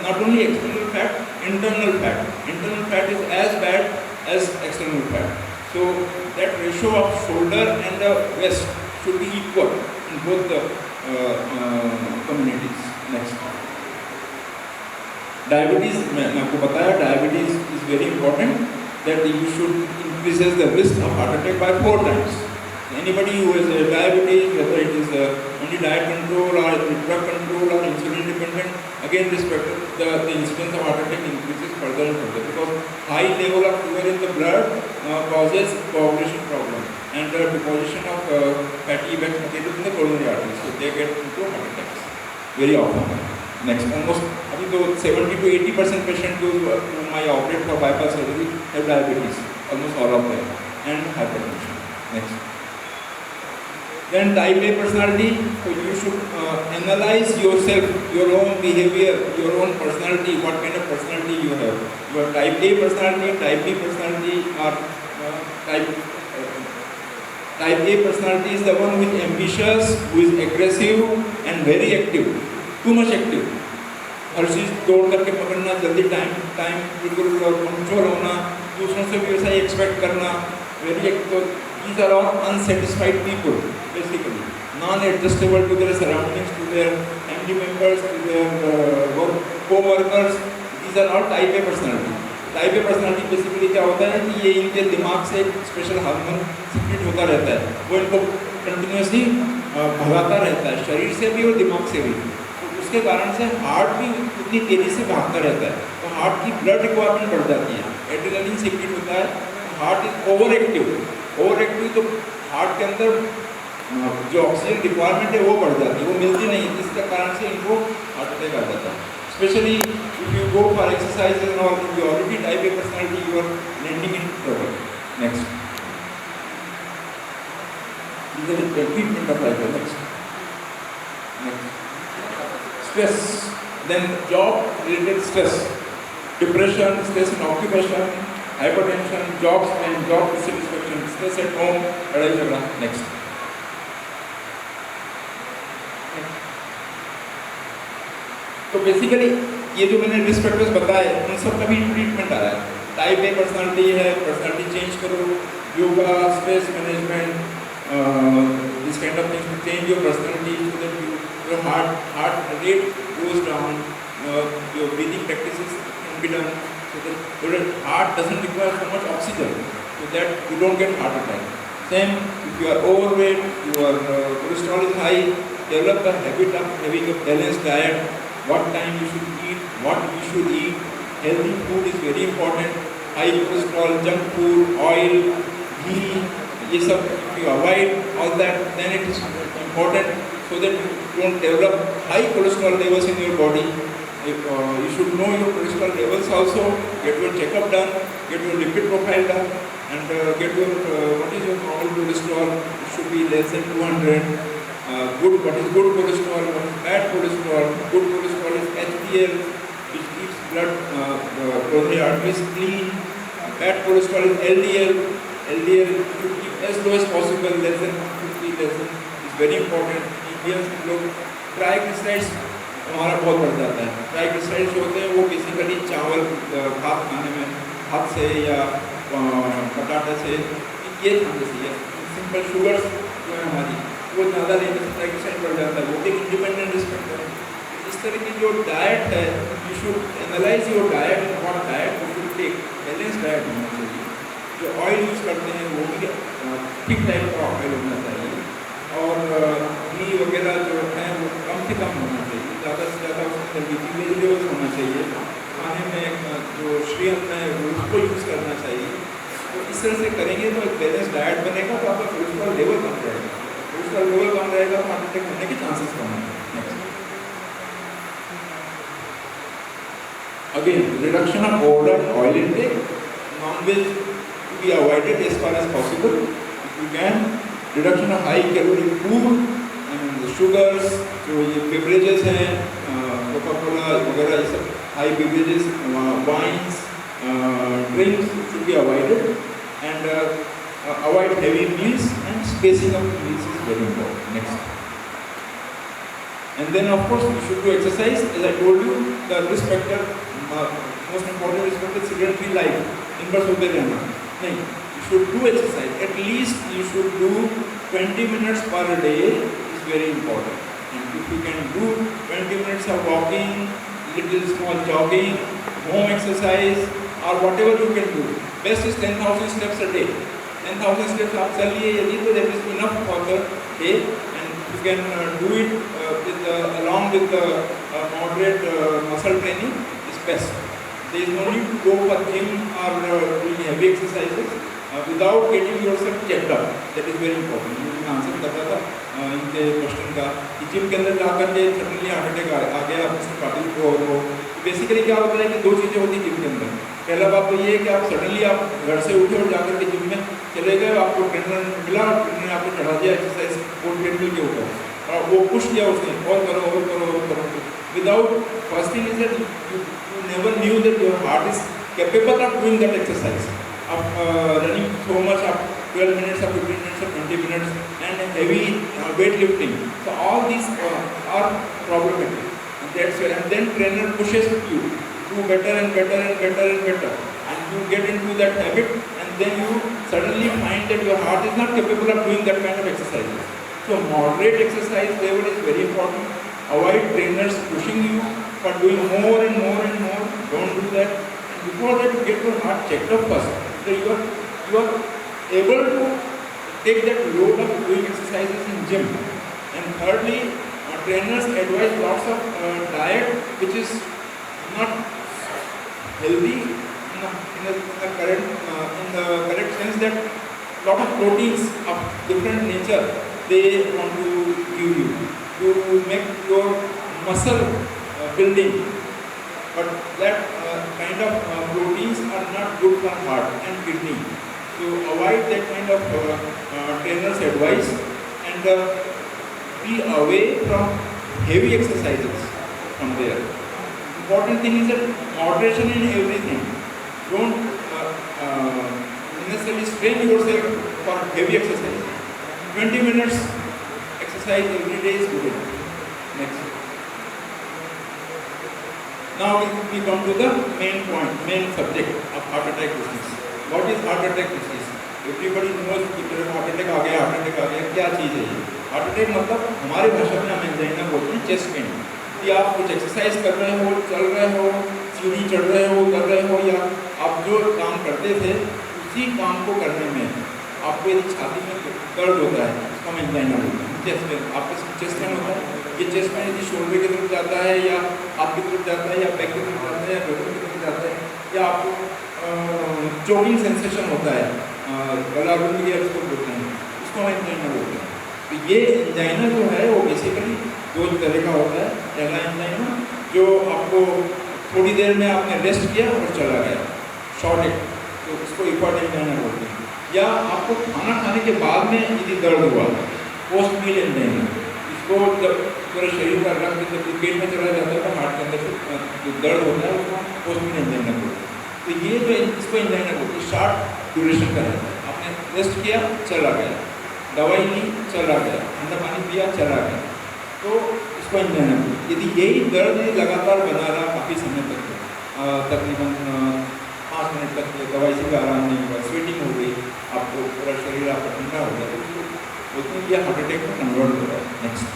not only external fat, internal fat. Internal fat is as bad as external fat, so that ratio of shoulder and the waist should be equal in both the communities. Next, diabetes, मैंने आपको बताया diabetes is very important, that you should increases the risk of heart attack by 4 times. Anybody who has diabetes, whether it is only diet control or drug control or insulin dependent, again this factor, the incidence of heart attack increases further and further, because high level of sugar in the blood causes coagulation problem and the deposition of fatty event material in the coronary arteries, so they get into heart attacks very often. Next, almost अभी तो 70 to 80% patient whom I operate for bypass surgery have diabetes, almost all of them, and hypertension. Next, then type A personality, so you should analyze yourself, your own behavior, your own personality, what kind of personality you have. Your type A personality, type B personality, or type A personality is the one who is ambitious, who is aggressive and very active, too much active. हर चीज़ दौड़ करके पकड़ना, जल्दी time बिल्कुल punctual होना, दूसरों से भी वैसा ही एक्सपेक्ट करना, very active. These are all unsatisfied people, basically, non-adjustable to their surroundings, to their family members, to their co-workers. These are all type A personality. Type A personality basically क्या होता है कि ये इनके दिमाग से एक स्पेशल हार्मोन सिक्रेट होता रहता है, वो इनको कंटिन्यूसली भगाता रहता है, शरीर से भी और दिमाग से भी। तो उसके कारण से हार्ट भी उतनी तेज़ी से भागता रहता है, तो हार्ट की ब्लड रिक्वायरमेंट बढ़ जाती है, एड्रेनलिन सिक्रेट होता है, हार्ट इज ओवर एक्टिव, तो हार्ट के अंदर जो ऑक्सीजन रिक्वायरमेंट है वो बढ़ जाती है, वो मिलती नहीं, जिसके कारण से इनको हार्ट अटैक आ जाता है। Especially if you go for exercises or if you already type A personality, you are landing in trouble. Next, this is the treatment of type A. Next, stress. Then job-related stress, depression, stress in occupation, hypertension, job dissatisfaction, stress at home, लड़ाई झगड़ा. Next. तो basically ये जो मैंने risk factors बताए उन सब का भी ट्रीटमेंट आ रहा है। टाइप ए पर्सनालिटी है, पर्सनालिटी चेंज करो, yoga, stress management, this kind of things to change your personality so that your heart rate goes down, your breathing practices can be done so that your heart doesn't require so much oxygen, so that you don't get heart attack. Same, if you are overweight, your cholesterol is high, develop a habit of having a balanced diet, what time you should eat, what you should eat. Healthy food is very important. High cholesterol, junk food, oil, ghee, ये सब if you avoid all that, then it is important so that you don't develop high cholesterol levels in your body. You should know your cholesterol levels also, get your checkup done, get your lipid profile done, and get your what is your normal cholesterol. It should be less than 200. What is good cholesterol, what is bad cholesterol. Good cholesterol is HDL, which keeps blood coronary arteries clean. Bad cholesterol is LDL. LDL should keep as low as possible, less than 150, less than, is very important. Indians लोग triglycerides हमारा बहुत बढ़ जाता है। Triglycerides जो होते हैं वो बेसिकली चावल भात खाने में हाथ से या पटाटे से ये खाने से, सिंपल शुगर्स जो है हमारी वो ज़्यादा लेने से ट्राइग्लिसराइड बढ़ जाता है, वो एक इंडिपेंडेंट रिस्क है। इस तरह की जो डाइट है, you should analyse your diet, what diet you should take, balance diet होना चाहिए। जो ऑयल यूज़ करते हैं वो भी ठीक टाइप का ऑयल होना चाहिए, और घी वगैरह जो है वो कम से कम होना चाहिए, ज़्यादा से ज़्यादा उसमें वेजिटेबल्स होना चाहिए। खाने में जो श्रीअन्न है वो उसको यूज़ करना चाहिए। तो इस तरह से करेंगे तो एक बैलेंस डाइट बनेगा, तो आपका कोलेस्ट्रॉल लेवल कम रहेगा। कोलेस्ट्रॉल लेवल कम रहेगा तो हार्ट अटैक होने के चांसेस कम होंगे। Again, reduction of overall oil intake, non veg be avoided as far as possible. If you can, reduction of high calorie food and the sugars, जो ये beverages हैं, कोका-कोला वगैरह ये सब high beverages, wines, drinks should be avoided, and avoid heavy meals, and spacing of meals is very important. Next. And then of course you should do exercise. As I told you, the risk factor, most important risk factor is sedentary life. Inverse होते रहना नहीं, you should do exercise. At least you should do 20 minutes per day is very important. And if you can do 20 minutes of walking, little small jogging, home exercise, or whatever you can do. Best is 10,000 steps a day. 10,000 steps आप चलिए यदि, तो that is enough for the day, and you can do it along with the moderate muscle training is best. There is no need to go for gym or doing heavy exercises without getting yourself checked up. That is very important. मैं answer कर रहा था इनके question का कि gym के अंदर जाकर के सडनली हार्ट अटैक आ गया मिस्टर पाटिल को। बेसिकली क्या होता है कि दो चीज़ें होती हैं जिम के अंदर। पहला बात तो ये है कि आप सडनली आप घर से उठे और जाकर के जिम में चले गए, आपको ट्रेनर मिला, ट्रेनर ने आपको चढ़ा दिया एक्सरसाइज वो ट्रेडमिल के ऊपर, और वो पुश किया उसने, और करो और करो और करो, without first thing is that you never knew that your heart is capable of doing that exercise, of running so much of 12 minutes or 15 minutes or 20 minutes, and heavy weight lifting. So all these are problematic. And then trainer pushes you to do better and better and better and better, and you get into that habit, and then you suddenly find that your heart is not capable of doing that kind of exercises. So moderate exercise level is very important. Avoid trainers pushing you for doing more and more and more. Don't do that. And before that, you get your heart checked up first. So you are able to take that load of doing exercises in gym. And thirdly, trainers advise lots of diet which is not healthy in the correct sense, that lot of proteins of different nature they want to give you to make your muscle building, but that kind of proteins are not good for heart and kidney. So avoid that kind of trainer's advice, and be away from heavy exercises from there. Important thing is that moderation in everything. Don't necessarily strain yourself for heavy exercise. 20 minutes exercise every day is good enough. Next. Now we come to the main point, main subject of heart attack disease. What is heart attack disease? Everybody knows कि heart attack आ गया, क्या चीज़ है ये? Heart attack मतलब हमारे भाषा में हम एंजाइना बोलते हैं चेस्ट पेन। कि आप कुछ एक्सरसाइज कर रहे हो, चल रहे हो, सीढ़ी चढ़ रहे हो, कर रहे हो, या आप जो काम करते थे उसी काम को करने में आपको यदि छाती में दर्द होता है, उसको हम एंजाइना बोलते हैं। चेस्ट पेन, आपका चेस्ट पेन होता है, ये चेस्ट पेन यदि शोल्डर की तरफ जाता है या हाथ की तरफ जाता है या बैक की तरफ जाता है या गर्दन की तरफ जाता है, या आपको चोकिंग सेंसेशन होता है, गला रुंध गया उसको बोलते हैं, उसको हम एंजाइना बोलते हैं। तो ये एंजाइना जो है वो बेसिकली दो तरह का होता है। पहला एंजाइना जो आपको थोड़ी देर में आपने रेस्ट किया और चला गया, शॉर्ट एक, तो उसको एक्वाट एंजाइना बोलते हैं। या आपको खाना खाने के बाद में यदि दर्द हुआ, पोस्ट मील एंजाइना, इसको जब पूरे शरीर का रक्त जब पेट में चला जाता है तो हार्ट के अंदर जो दर्द होता है उसको पोस्ट मील एंजाइना बोलते हैं। तो ये जो इसको एंजाइना बोलते हैं, शॉर्ट ड्यूरेशन का रहता है। आपने रेस्ट किया, चला गया, दवाई ली, चला गया, ठंडा पानी पिया, चला गया, तो इसको एंजाइना बोलते हैं। यदि यही दर्द लगातार बना रहा काफ़ी समय तक, तकरीबन 5 मिनट तक दवाई से भी आराम नहीं हुआ, स्वेटिंग हो गई, आपको पूरा शरीर आपका ठंडा हो गया, तो उसको ये हार्ट अटैक में कन्वर्ट हो रहा है। नेक्स्ट,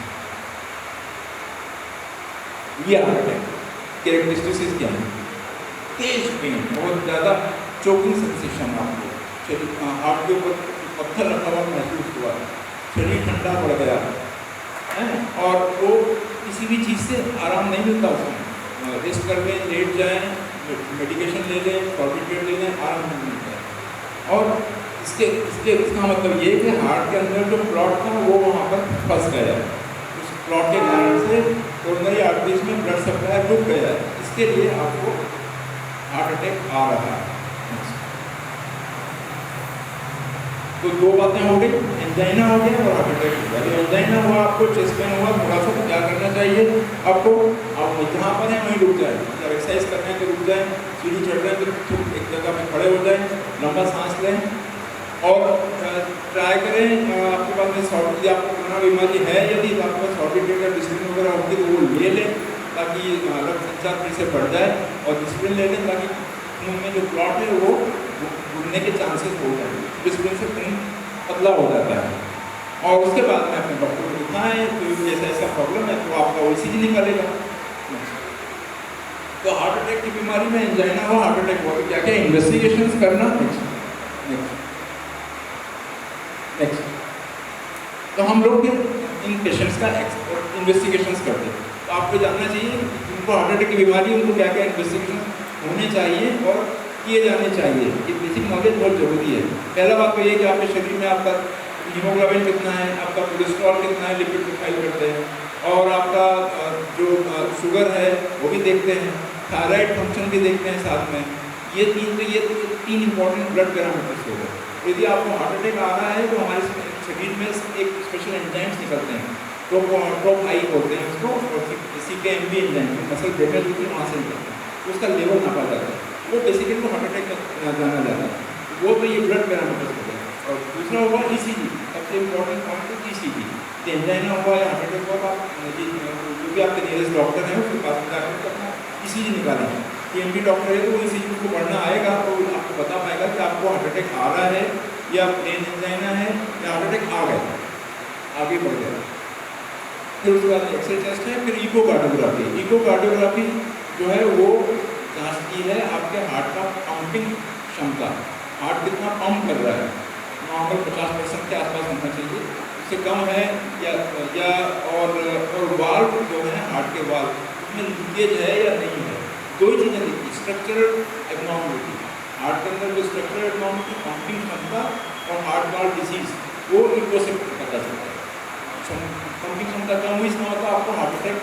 ये हार्ट अटैक कैरेक्टरिस्टिक्स क्या है? तेज पेन, बहुत ज़्यादा चोकिंग सेंसेशन, आपको शरीर हार्ट के ऊपर पत्थर रखा हुआ महसूस हुआ, शरीर ठंडा पड़ गया है, और वो किसी भी चीज़ से आराम नहीं मिलता उसमें। रेस्ट कर लें, लेट जाएँ, मेडिकेशन ले लें, सॉर्बिट्रेट ले लें, आराम नहीं मिलता है। और इसका मतलब ये कि हार्ट के अंदर जो क्लॉट था वो वहाँ पर फंस गया है, उस क्लॉट के कारण से कोरोनरी आर्टरीज में ब्लड सप्लाई रुक गया है, इसके लिए आपको हार्ट अटैक आ रहा है। तो दो बातें हो गई, एंजाइना हो गया और हार्ट अटैक हो गया। तो एंजाइना हुआ, आपको चेस्ट पेन हुआ, थोड़ा सा क्या करना चाहिए आपको? आप जहाँ पर हैं वहीं रुक जाए, जब एक्सरसाइज कर रहे हैं तो रुक जाएं, सीढ़ी चढ़ रहे हैं तो एक जगह पे खड़े हो जाएं, लंबा सांस लें, और ट्राई करें आपके पास में सॉर्ट, आपको कोरोना बीमारी है यदि तो आपके पास सॉर्बिट्रेट या डिस्प्लिन वगैरह होगी तो वो ले लें, ताकि रक्त संचार फिर से बढ़ जाए, और डिस्प्लिन ले लें ताकि खून में जो क्लॉट है वो घुलने के चांसेस हो जाए, डिस्प्लिन से खून पतला हो जाता है। और उसके बाद में अपने डॉक्टर को दिखाएं, तो जैसा ऐसा प्रॉब्लम है तो आपका OCG निकालेगा। तो हार्ट अटैक की बीमारी में एंजाइना हुआ, हार्ट अटैक हुआ, क्या क्या इन्वेस्टिगेशंस करना। नेक्स्ट, तो हम लोग इन पेशेंट्स का इन्वेस्टिगेशंस करते हैं। तो आपको जानना चाहिए उनको हार्ट अटैक की बीमारी, उनको क्या क्या इन्वेस्टिगेशन होने चाहिए और किए जाने चाहिए। ये बेसिक नॉलेज बहुत ज़रूरी है। पहला बात तो ये कि आपके शरीर में आपका हीमोग्लोबिन कितना है, आपका कोलेस्ट्रॉल कितना है, लिपिड प्रोफाइल करते हैं, और आपका जो शुगर है वो भी देखते हैं, थायराइड फंक्शन भी देखते हैं साथ में। ये तीन इंपॉर्टेंट ब्लड पैरामीटर्स हो गए। यदि आपको हार्ट अटैक आ रहा है तो हमारे शरीर में एक स्पेशल एंजाइम्स निकलते हैं, टॉप आई बोलते हैं उसको, और CKMB एंजाइम, मसल डैमेज होती है वहाँ से निकलते हैं, तो उसका लेवल नापा जाता है, वो बेसिकली तो हार्ट अटैक का जाना जाता है। वो तो ये ब्लड पैरामीटर्स हो गए। और दूसरा हुआ ECG, सबसे इम्पोर्टेंट पॉइंट है ECG। एंजाइना हुआ या हार्ट अटैक हुआ, जो भी आपके नियरेस्ट डॉक्टर हैं उसके पास जाकर अपना ECG निकालेंगे। TMT डॉक्टर है तो वो ECG को पढ़ना आएगा, तो आपको बता पाएगा कि आपको हार्ट अटैक आ रहा है या प्लेन एंजाइना है या हार्ट अटैक आ गया, आगे बढ़ गया। फिर उसके बाद एक्सरे टेस्ट है, फिर इकोकार्डियोग्राफी। इकोकार्डियोग्राफी जो है वो जांचती है आपके हार्ट का पंपिंग क्षमता, हार्ट कितना पंप कर रहा है। नॉर्मल 50% के आसपास होना चाहिए, उससे कम है या और वाल्व जो है हार्ट के वाल्व उसमें लीकेज है या नहीं है, दो ही चीज़ें दिखती, स्ट्रक्चरल एब्नॉर्मलिटी, हार्ट के अंदर जो स्ट्रक्चरल एब्नॉर्मलिटी, पंपिंग क्षमता और हार्ट वाल्व डिजीज, वो इनको से पता चलता है। पंपिंग क्षमता कम हुई इसका मतलब आपको हार्ट अटैक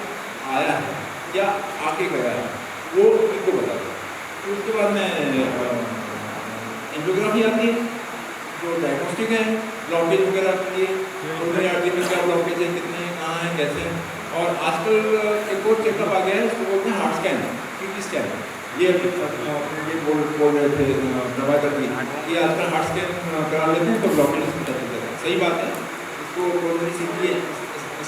आया है या आके गया है, वो इनको बताता है। तो उसके बाद में एंजियोग्राफी आती है जो डायग्नोस्टिक है, ब्लॉकेज वगैरह के लिए, कोरोनरी आर्टरी में क्या ब्लॉकेज है, कितने हैं, कहाँ हैं, कैसे हैं। और आजकल एक और चेकअप आ गया है, उसको बोलते हैं हार्ट स्कैन, CT स्कैन। ये बोल रहे थे प्रभाकर जी कि आजकल हार्ट स्कैन करा लेते हैं तो ब्लॉकेज पता चल जाता है। सही बात है, इसको कोरोनरी CT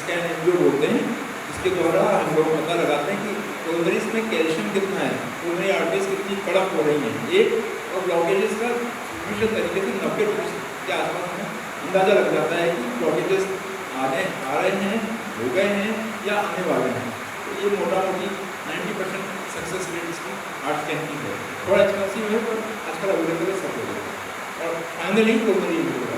स्कैन जो बोलते हैं, इसके द्वारा हम लोग पता लगाते हैं कि कोरोनरीज में कैल्शियम कितना है, कोरोनरी आर्टरीज कितनी कड़क हो रही हैं, एक और ब्लॉकेजेस का विशेष तरीके से 90% के आसपास में अंदाज़ा लग जाता है कि ब्लॉकेजेस आ रहे हैं, हो गए हैं या आने वाले हैं। तो ये मोटा मोटी 90% सक्सेस रेट इसकी हार्ट स्कैन की है। थोड़ा एक्सपेंसिव है पर आजकल अवेलेबल है सब लोग। और फाइनली कोरोनरी इंप्रूव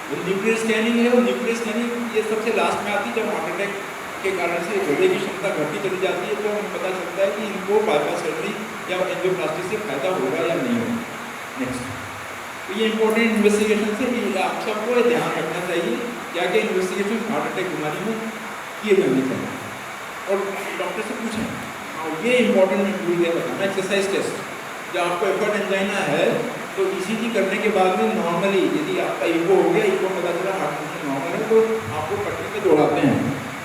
जो न्यूक्लियर स्कैनिंग है, वो न्यूक्लियर स्कैनिंग ये सबसे लास्ट में आती है जब हार्ट अटैक के कारण से हृदय की क्षमता घटती चली जाती है, तो हमें पता चलता है कि इनको बाईपास सर्जरी या एंजियोप्लास्टी से फायदा होगा या नहीं होगा। नेक्स्ट, तो ये इंपॉर्टेंट इन्वेस्टिगेशन से आप सबको ध्यान रखना चाहिए क्या क्या इन्वेस्टिगेशन हार्ट अटैक बीमारी में किए जाने चाहिए, और डॉक्टर से पूछें। हाँ, ये इंपॉर्टेंट मैं भूल गया बताना, एक्सरसाइज टेस्ट। जब आपको एफर्ट एंजाइना है तो ईसीजी करने के बाद में नॉर्मली यदि आपका ईको हो गया, ईको पता चला हार्ट फंक्शन नॉर्मल है, तो आपको पट्टी पे दौड़ाते हैं,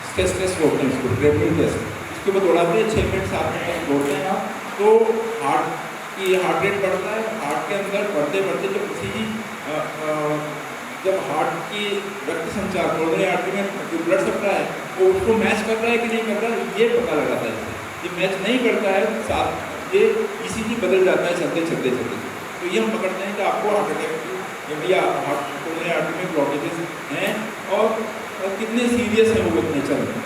स्ट्रेस टेस्ट बोलते हैं इसको, ट्रेडमिल टेस्ट, इसके ऊपर दौड़ाते हैं 6 मिनट 7 मिनट दौड़ते हैं आप, तो हार्ट रेट बढ़ता है। हार्ट के अंदर बढ़ते बढ़ते जब ईसीजी जब हार्ट की रक्त संचार कोरोनरी आर्टरी में जो ब्लड सप्लाई है वो उसको मैच कर रहा है कि नहीं कर रहा है, ये पता लगाता है। ये मैच नहीं करता है साथ ये ईसीजी बदल जाता है चलते चलते चलते, तो ये हम पकड़ते हैं कि आपको हार्ट अटैक या हार्ट कोरोनरी आर्टरी में ब्लॉकेजेस हैं और कितने सीरियस हैं वो कितने चल रहे हैं।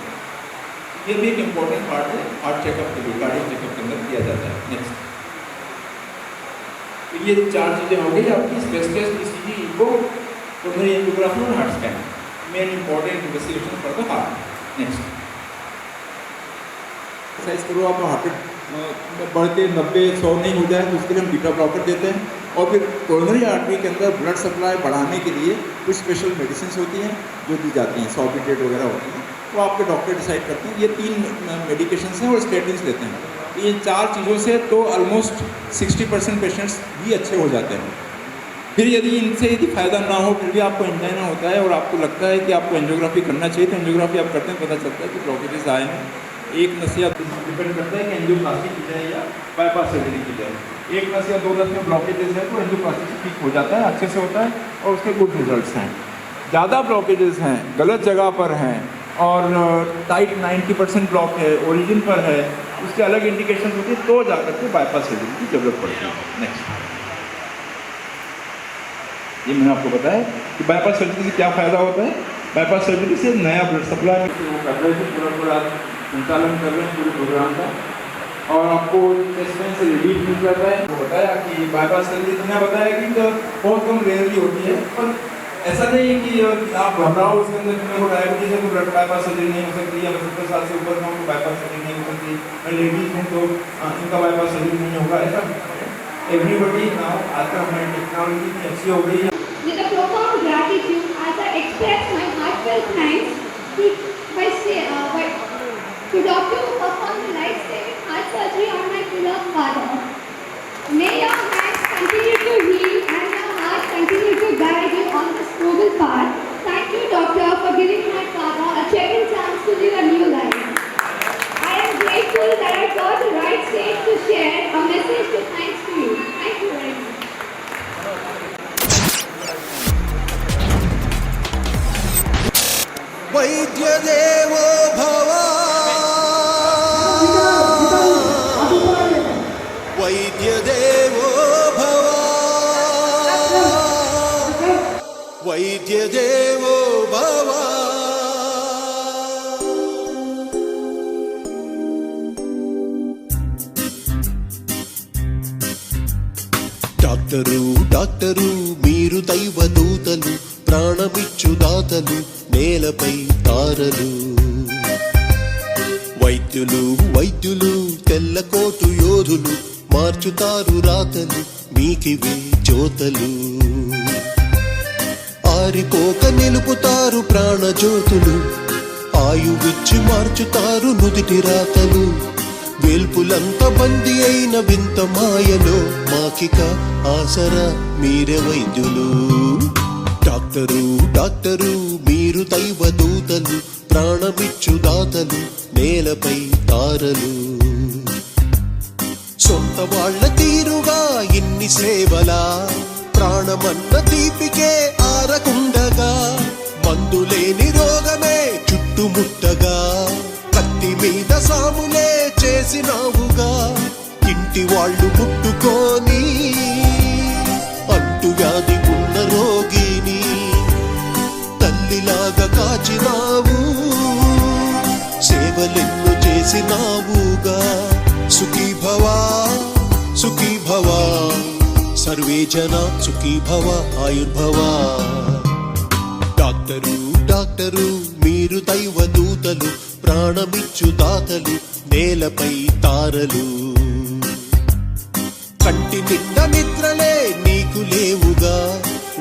ये भी एक इम्पॉर्टेंट पार्ट है हार्ट चेकअप के लिए, कार्डियक चेकअप के अंदर किया जाता है। नेक्स्ट, तो ये 4 चीज़ें हो गई आपकी, stress test, ECG, echo, coronary angiography और heart scan, main important investigation for the heart. Next, exercise करो आप, हार्ट बढ़ते 90-100 नहीं हो जाए तो उसके लिए हम बीटा ब्लॉकर देते हैं, और फिर कोरोनरी आर्टरी के अंदर ब्लड सप्लाई बढ़ाने के लिए कुछ स्पेशल मेडिसिन होती हैं जो दी जाती हैं, सॉर्बिट्रेट वगैरह होती हैं, वो आपके डॉक्टर डिसाइड करते हैं। ये 3 मेडिकेशंस हैं और स्टेटिन्स लेते हैं। ये 4 चीज़ों से तो ऑलमोस्ट 60% पेशेंट्स भी अच्छे हो जाते हैं। फिर यदि इनसे यदि फ़ायदा ना हो, फिर भी आपको एंजाइना होता है और आपको लगता है कि आपको एंजियोग्राफी करना चाहिए, तो एंजियोग्राफी आप करते हैं, पता चलता है कि ब्लॉकेजेस आए हैं। एक नस या डिपेंड करता है कि एंजियोप्लास्टी की जाए या बाईपास सर्जरी की जाए। एक नस या 2 नस में ब्लॉकेजेस है तो एंजियोप्लास्टी से ठीक हो जाता है, अच्छे से होता है और उसके गुड रिजल्ट्स हैं। ज़्यादा ब्लॉकेजेस हैं, गलत जगह पर हैं और टाइट 90% ब्लॉक है, ओरिजिन पर है, उसके अलग इंडिकेशन होती है, तो जाकर के बाईपास सर्जरी की जरूरत पड़ती है। नेक्स्ट, ये मैंने आपको बताया कि बाईपास सर्जरी से क्या फ़ायदा होता है। बाईपास सर्जरी से नया ब्लड सप्लाई कर रहे थे, पूरा संचालन कर रहे हैं पूरे प्रोग्राम का, और आपको चेस्ट पेन से रिलीफ मिल जाता है। वो बताया कि बाईपास सर्जरी मैंने बताया कि तो बहुत कम रेयरली होती है, पर ऐसा नहीं है कि आप घबराओ उसके अंदर मेरे को डायबिटीज है तो ब्लड बाईपास सर्जरी नहीं हो सकती, या 70 साल से ऊपर का उनको बाईपास सर्जरी नहीं हो सकती, मैं लेडीज हूँ तो इनका बाईपास सर्जरी नहीं होगा, ऐसा एवरीबडी नाउ आजकल हमारी टेक्नोलॉजी इतनी अच्छी हो गई है। With a profound gratitude, as I express my heartfelt thanks to Doctor who performed the life-saving heart surgery on my beloved father. May your hands continue to heal and your heart continue to guide you on this noble path. Thank you, Doctor, for giving my father a second chance to live a new life. I am grateful that I got the right stage to share a message to thanks to you. Thank you very much. वैद्य देवो भव, वैद्य देवो भव, वैद्य देवो भव। Doctor doctor మీరు దైవ దూతలు, ప్రాణమిచ్చు దాతలు, నేలపై తారలు. వైద్యులు వైద్యులు తెల్లకోటు యోధులు, మార్చుతారు రాతలు మీకివే జ్యోతలు. ఆరిపోక నిలుపుతారు ప్రాణజ్యోతులు, ఆయువిచ్చి మార్చుతారు నుదిటి రాతలు. వేల్పులంత బంది అయిన వింత మాయలో మాకిక ఆసరా మీరే వైద్యులు. డాక్టరు డాక్టరు మీరు దైవ దూతలు, ప్రాణమిచ్చు దాతలు, నేలపై తారలు. సొంత వాళ్ళ తీరుగా ఇన్ని సేవలా, ప్రాణమన్న తీపికే ఆరకుండగా, మందులేని రోగమే చుట్టుముట్టగా, కత్తి మీద సాములే సర్వే జన సుఖీ భవ ఆయుర్భవ. డాక్టరు డాక్టరు మీరు దైవ దూతలు, ప్రాణమిచ్చు దాతలు, నేలపై తారలు. కంటి నిండా నిద్రలే నీకు లేవుగా,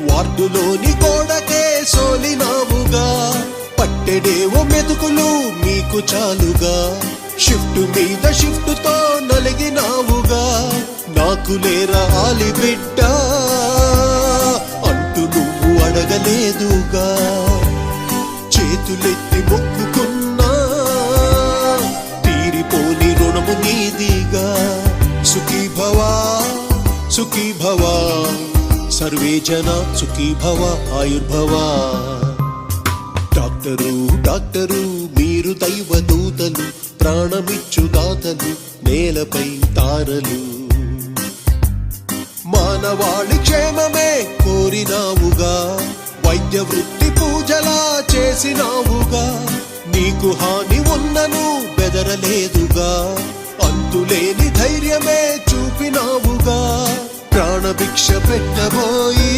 వార్డులోని గోడకే సోలినావుగా. పట్టెడేవో మెతుకులు మీకు చాలుగా, షిఫ్ట్ మీద షిఫ్టుతో నలిగినావుగా. నాకు లేరా ఆలి బిడ్డ అంటూ నువ్వు అడగలేదుగా. చేతులెత్తి మొక్కుకున్నా తీరిపోని రుణము నీదిగా. సుఖీ భవా సుఖీ భవా, సర్వే జన సుఖీ భవ ఆయుర్భవ. డాక్టరు డాక్టరు మీరు దైవ దూతలు, ప్రాణమిచ్చు దాతలు, నేలపై తారలు. మానవాళి క్షేమమే కోరినావుగా, వైద్య వృత్తి పూజలా చేసినావుగా. నీకు హాని ఉన్నను బెదరలేదుగా, అంతులేని ధైర్యమే చూపినావుగా. ప్రాణభిక్ష పెట్టబోయి